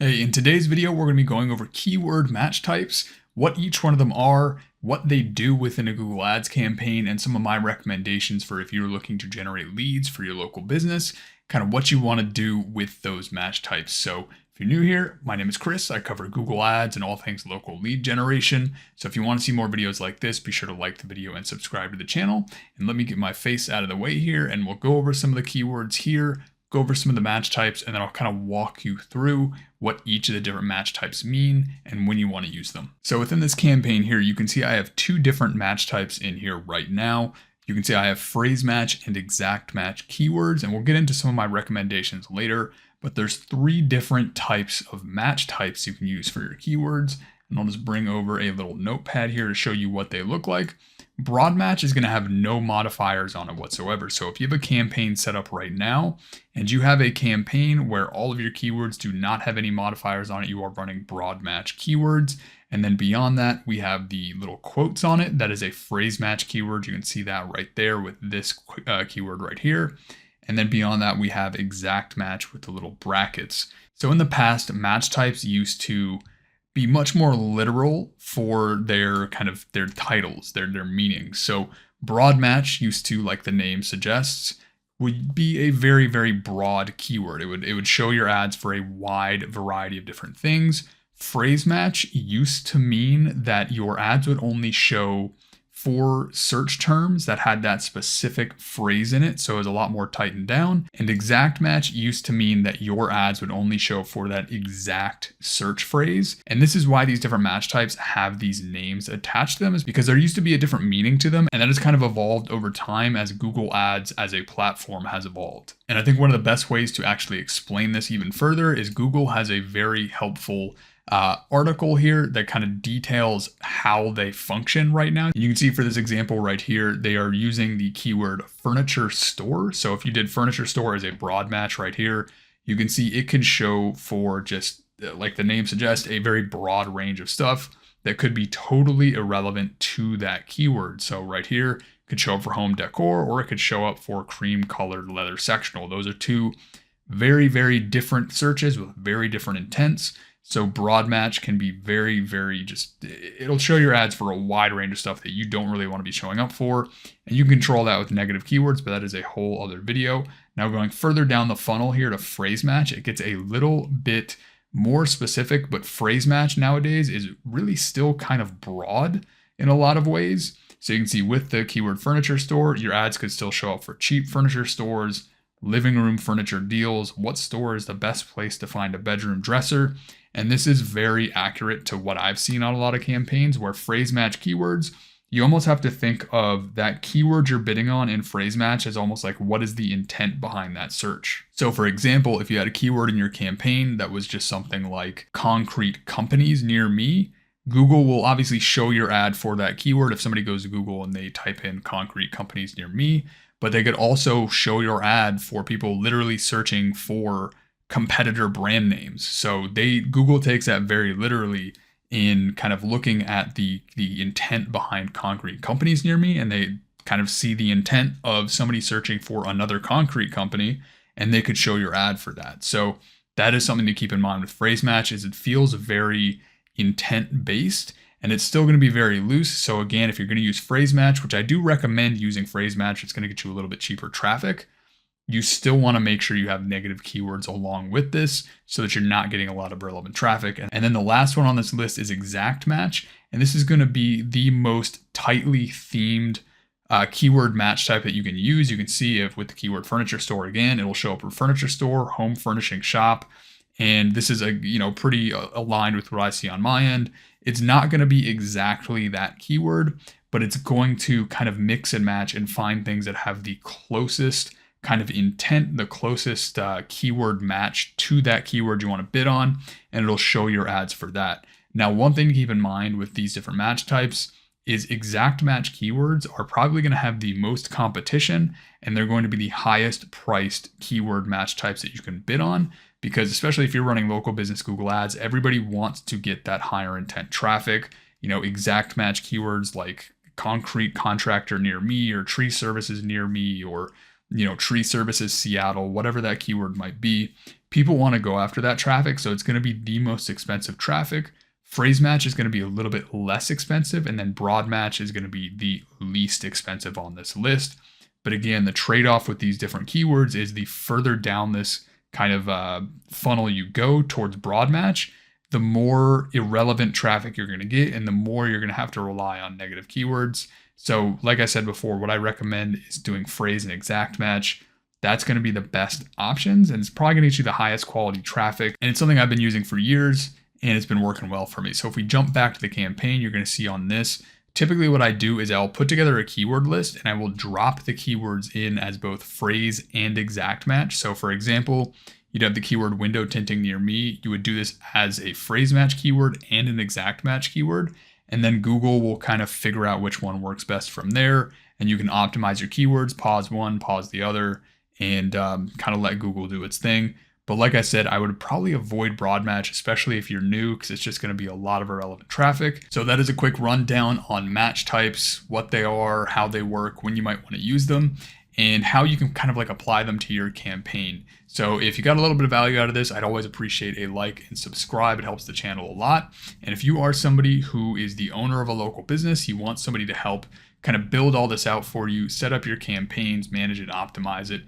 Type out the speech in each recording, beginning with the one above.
Hey, in today's video, we're going to be going over keyword match types, what each one of them are, what they do within a Google Ads campaign, and some of my recommendations for if you're looking to generate leads for your local business, kind of what you want to do with those match types. So if you're new here, my name is Chris. I cover Google Ads and all things local lead generation. So if you want to see more videos like this, be sure to like the video and subscribe to the channel. And let me get my face out of the way here, and we'll go over some of the keywords here, go over some of the match types, and then I'll kind of walk you through what each of the different match types mean and when you want to use them. So within this campaign here, you can see I have two different match types in here right now. You can see I have phrase match and exact match keywords, and we'll get into some of my recommendations later, but there's three different types of match types you can use for your keywords. And I'll just bring over a little notepad here to show you what they look like. Broad match is going to have no modifiers on it whatsoever. So if you have a campaign set up right now and you have a campaign where all of your keywords do not have any modifiers on it, you are running broad match keywords. And then beyond that, we have the little quotes on it. That is a phrase match keyword. You can see that right there with this keyword right here. And then beyond that, we have exact match with the little brackets. So in the past, match types used to be much more literal for their titles, their meanings. So broad match used to, like the name suggests, would be a very, very broad keyword. It would show your ads for a wide variety of different things. Phrase match used to mean that your ads would only show for search terms that had that specific phrase in it, so it was a lot more tightened down. And exact match used to mean that your ads would only show for that exact search phrase. And this is why these different match types have these names attached to them, is because there used to be a different meaning to them, and that has kind of evolved over time as Google Ads as a platform has evolved. And I think one of the best ways to actually explain this even further is Google has a very helpful article here that kind of details how they function right now. You can see for this example right here, they are using the keyword furniture store. So if you did furniture store as a broad match right here, you can see it can show for just like the name suggests, a very broad range of stuff that could be totally irrelevant to that keyword. So right here, it could show up for home decor, or it could show up for cream colored leather sectional. Those are two very, very different searches with very different intents. So broad match can be very, very it'll show your ads for a wide range of stuff that you don't really want to be showing up for. And you can control that with negative keywords, but that is a whole other video. Now going further down the funnel here to phrase match, it gets a little bit more specific, but phrase match nowadays is really still kind of broad in a lot of ways. So you can see with the keyword furniture store, your ads could still show up for cheap furniture stores, living room furniture deals, what store is the best place to find a bedroom dresser. And this is very accurate to what I've seen on a lot of campaigns where phrase match keywords, you almost have to think of that keyword you're bidding on in phrase match as almost like what is the intent behind that search. So for example, if you had a keyword in your campaign that was just something like concrete companies near me, Google will obviously show your ad for that keyword if somebody goes to Google and they type in concrete companies near me, but they could also show your ad for people literally searching for competitor brand names. So Google takes that very literally in kind of looking at the intent behind concrete companies near me, and they kind of see the intent of somebody searching for another concrete company, and they could show your ad for that. So that is something to keep in mind with phrase match, is it feels very intent based, and it's still going to be very loose. So again, if you're going to use phrase match, which I do recommend using phrase match, it's going to get you a little bit cheaper traffic. You still want to make sure you have negative keywords along with this so that you're not getting a lot of relevant traffic. And then the last one on this list is exact match. And this is going to be the most tightly themed keyword match type that you can use. You can see if with the keyword furniture store, again, it'll show up for furniture store, home furnishing shop. And this is pretty aligned with what I see on my end. It's not going to be exactly that keyword, but it's going to kind of mix and match and find things that have the closest kind of intent, the closest keyword match to that keyword you want to bid on, and it'll show your ads for that. Now, one thing to keep in mind with these different match types is exact match keywords are probably going to have the most competition, and they're going to be the highest priced keyword match types that you can bid on, because especially if you're running local business Google Ads, everybody wants to get that higher intent traffic. Exact match keywords like concrete contractor near me, or tree services near me, or tree services Seattle, whatever that keyword might be, people want to go after that traffic. So it's going to be the most expensive traffic. Phrase match is going to be a little bit less expensive. And then broad match is going to be the least expensive on this list. But again, the trade-off with these different keywords is the further down this kind of funnel you go towards broad match, the more irrelevant traffic you're going to get and the more you're going to have to rely on negative keywords. So like I said before, what I recommend is doing phrase and exact match. That's going to be the best options, and it's probably going to get you the highest quality traffic. And it's something I've been using for years, and it's been working well for me. So if we jump back to the campaign, you're going to see on this, typically what I do is I'll put together a keyword list and I will drop the keywords in as both phrase and exact match. So for example, you'd have the keyword window tinting near me. You would do this as a phrase match keyword and an exact match keyword. And then Google will kind of figure out which one works best from there. And you can optimize your keywords, pause one, pause the other, and kind of let Google do its thing. But like I said, I would probably avoid broad match, especially if you're new, because it's just going to be a lot of irrelevant traffic. So that is a quick rundown on match types, what they are, how they work, when you might want to use them, and how you can kind of like apply them to your campaign. So if you got a little bit of value out of this, I'd always appreciate a like and subscribe. It helps the channel a lot. And if you are somebody who is the owner of a local business, you want somebody to help kind of build all this out for you, set up your campaigns, manage it, optimize it,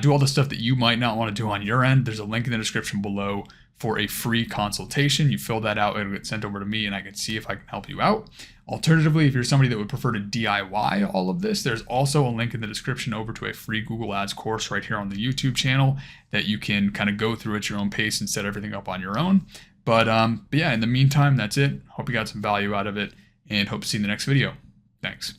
do all the stuff that you might not want to do on your end, there's a link in the description below for a free consultation. You fill that out, it'll get sent over to me and I can see if I can help you out. Alternatively, if you're somebody that would prefer to DIY all of this, there's also a link in the description over to a free Google Ads course right here on the YouTube channel that you can kind of go through at your own pace and set everything up on your own. But yeah, in the meantime, that's it. Hope you got some value out of it and hope to see you in the next video. Thanks.